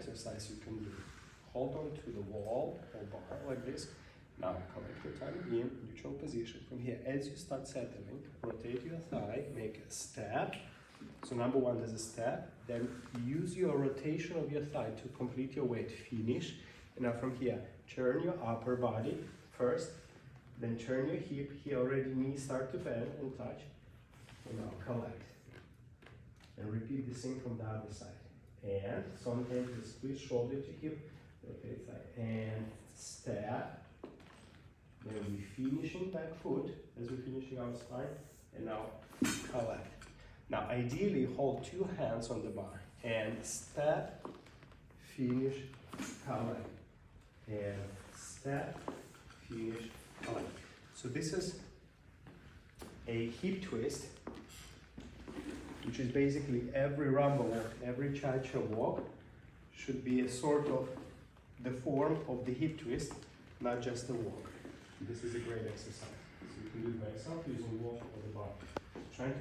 exercise you can do. Hold on to the wall or bar like this. Now collect your tummy in neutral position. From here, as you start settling, rotate your thigh, make a step. So number one is a step. Then use your rotation of your thigh to complete your weight. Finish. And now from here, turn your upper body first. Then turn your hip. Here already knees start to bend and touch. And now collect. And repeat the same from the other side. And sometimes you squeeze shoulder to hip. Rotate thigh. And step. Then we finishing back foot as we're finishing our spine, and now collect. Now ideally hold two hands on the bar and step, finish, collect, and step, finish, collect. So this is a hip twist, which is basically every rumba walk, every cha-cha walk should be a sort of the form of the hip twist, not just a walk. This is a great exercise. So you can do it by yourself using walk or the bar. Trying to